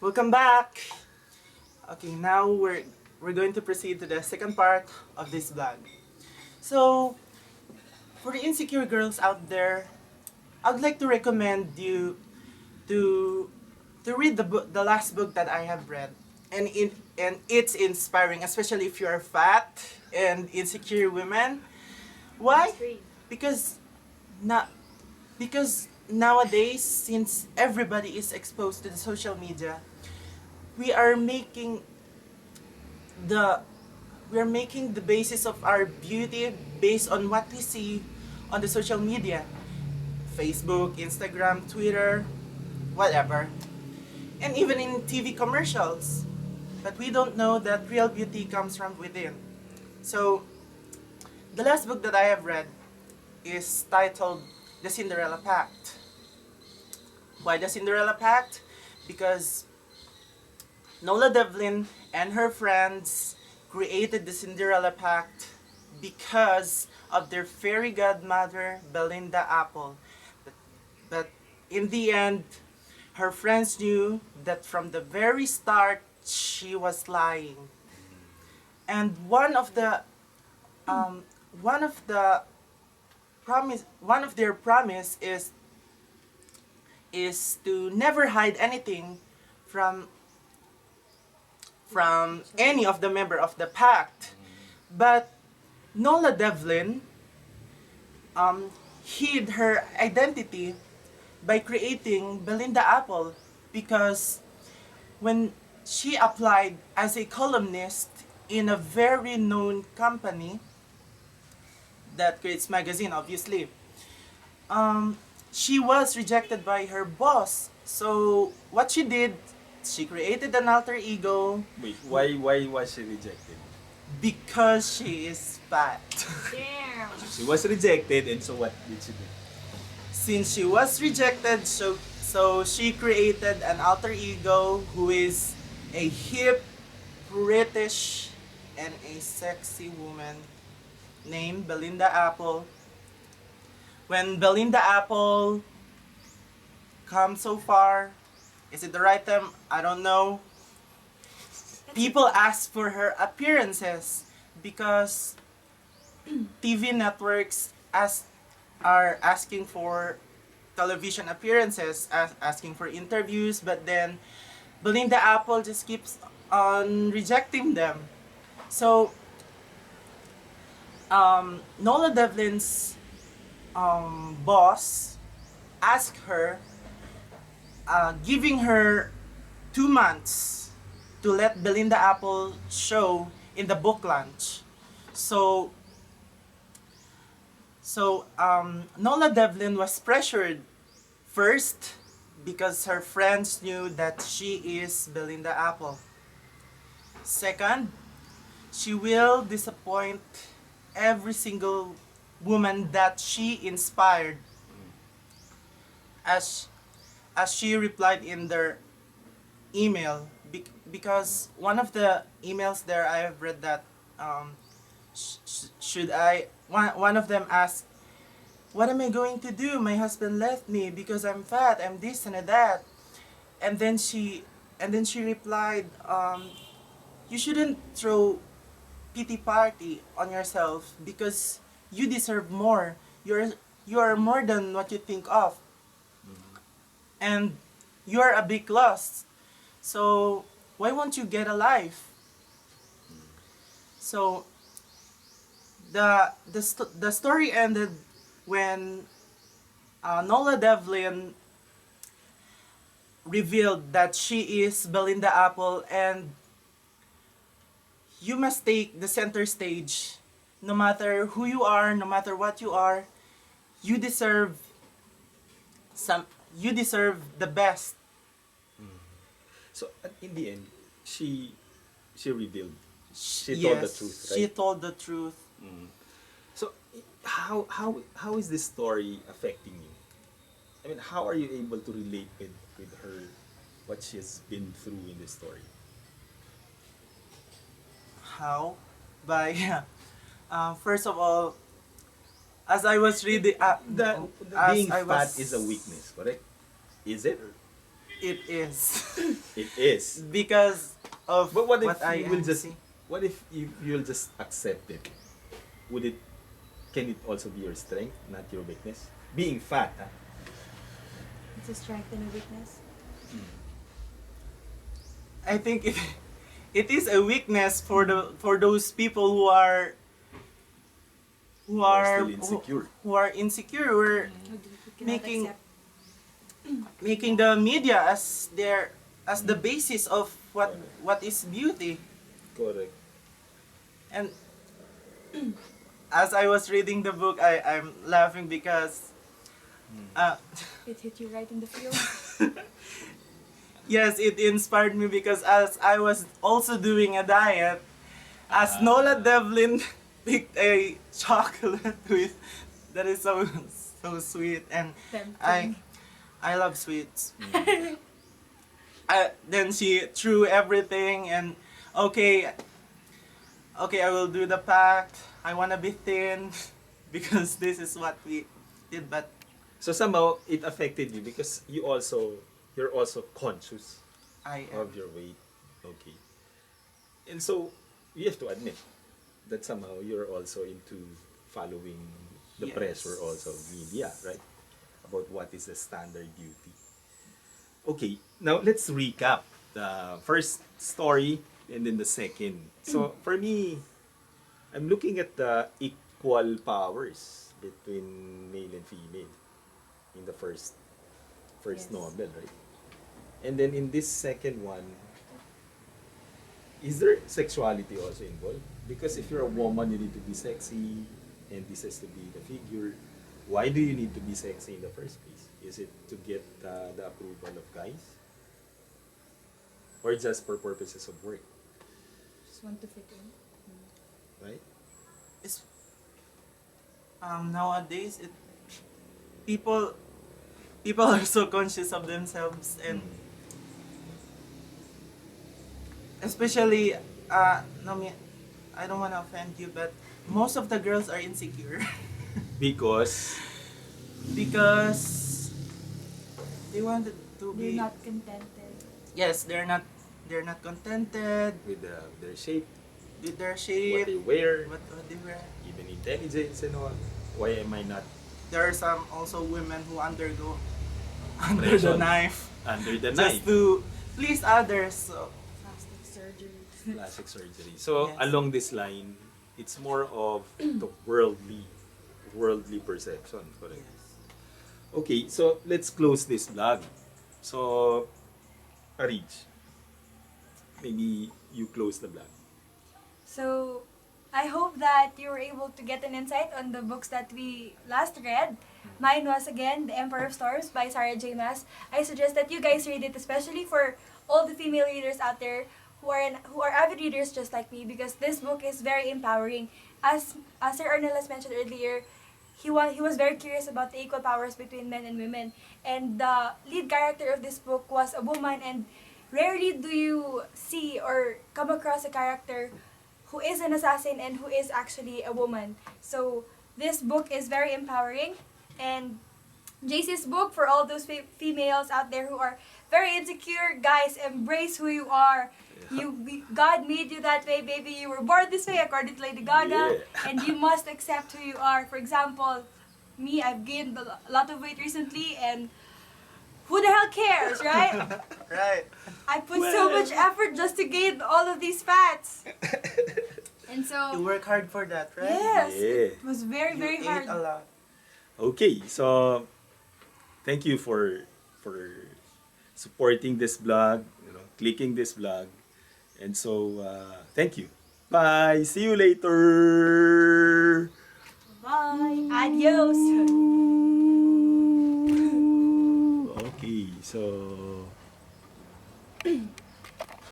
Welcome back. Okay, now we're going to proceed to the second part of this vlog. So, for the insecure girls out there, I'd like to recommend you to to read the last book that I have read, and it's inspiring, especially if you are fat and insecure women. Why? Because na because nowadays, since everybody is exposed to the social media, we are making the we are making the basis of our beauty based on what we see on the social media, Facebook, Instagram, Twitter, whatever, and even in TV commercials. But we don't know that real beauty comes from within. So the last book that I have read is titled The Cinderella Pact. Why the Cinderella Pact? Because Nola Devlin and her friends created the Cinderella Pact because of their fairy godmother, Belinda Apple. But in the end, her friends knew that from the very start, she was lying. And um, one of the one of their promise is to never hide anything from any of the member of the pact. But Nola Devlin hid her identity by creating Belinda Apple because when she applied as a columnist in a very known company that creates magazine, obviously, she was rejected by her boss. So what she did, she created an alter ego Wait, why was she rejected? because she is fat. Damn. She was rejected, and so what did she do? Since she was rejected, so she created an alter ego who is a hip, British, and a sexy woman named Belinda Apple. When Belinda Apple comes so far, is it the right time? I don't know. People ask for her appearances because TV networks are asking for television appearances, asking for interviews, but then Belinda Apple just keeps on rejecting them. So Nola Devlin's boss asked her, giving her 2 months to let Belinda Apple show in the book launch. So Nola Devlin was pressured first because her friends knew that she is Belinda Apple. Second, she will disappoint every single woman that she inspired, as she replied in their email. Because one of the emails there, I have read that should I one of them asked, what am I going to do? My husband left me because I'm fat, I'm this and that. And then she replied, you shouldn't throw pity party on yourself because you deserve more. You are more than what you think of, and you are a big loss. So why won't you get a life? So the story ended when Nola Devlin revealed that she is Belinda Apple, and you must take the center stage. No matter who you are, no matter what you are, you deserve some. You deserve the best. So in the end, she revealed. She told the Yes, truth, she right? told the truth. So how is this story affecting you? I mean, how are you able to relate with her, what she has been through in this story? How? By first of all, as I was reading, The as being I fat was is a weakness, correct? Is it? It is. It is. Because of But what if what I you will am just see. what if you'll just accept it? Would it can it also be your strength, not your weakness? Being fat, huh? It's a strength and a weakness. I think it is a weakness for those people who Are are still insecure. who are insecure, who are Who cannot making accept. making the media as their as the basis of Correct. what is beauty. Correct. And as I was reading the book, I'm laughing because uh, It hit you right in the field. yes, it inspired me because as I was also doing a diet, as Nola Devlin picked a chocolate with that is so sweet, and Tempting. I love sweets. Then she threw everything and okay, I will do the pact. I wanna be thin because this is what we did, but So somehow it affected you because you're also conscious I of your weight. Okay. And so you have to admit that somehow you're also into following the Yes. pressure also of media, right? About what is the standard beauty. Okay, now let's recap the first story and then the second. So for me, I'm looking at the equal powers between male and female in the first Yes. novel, right? And then in this second one, is there sexuality also involved? Because if you're a woman, you need to be sexy, and this has to be the figure. Why do you need to be sexy in the first place? Is it to get the approval of guys? Or just for purposes of work, Just want to fit in. right? it's nowadays people people are so conscious of themselves, and especially no me I don't want to offend you, but most of the girls are insecure Because because they wanted to They're be not contented. yes, they're not contented with their shape, with their what shape, they wear, what they wear. even intelligence and all, why am I not There are some also women who undergo under the Operation. knife under the just knife? to please others. So Plastic surgery. Plastic surgery. So Yes. along this line, it's more of the worldly perception, correct? yes. Okay, so let's close this vlog. So, Arij, maybe you close the vlog. So, I hope that you were able to get an insight on the books that we last read. Mine was again The Emperor of Storms by Sarah J. Maas. I suggest that you guys read it, especially for all the female readers out there who are avid readers just like me, because this book is very empowering. As Sir Arnelas mentioned earlier, he was very curious about the equal powers between men and women. And the lead character of this book was a woman, and rarely do you see or come across a character who is an assassin and who is actually a woman. So this book is very empowering, and Jaycee's book for all those females out there who are very insecure. Guys, embrace who you are. God made you that way, baby. You were born this way according to Lady Gaga, Yeah. and you must accept who you are. For example, me, I've gained a lot of weight recently, and who the hell cares, right? Right. I put so much effort just to gain all of these fats. And You so, work hard for that, right? yes, Yeah. it was very, You very ate hard. a lot. Okay, so thank you for supporting this vlog, clicking this vlog, and so thank you. Bye. See you later. Bye. Adios. Okay, so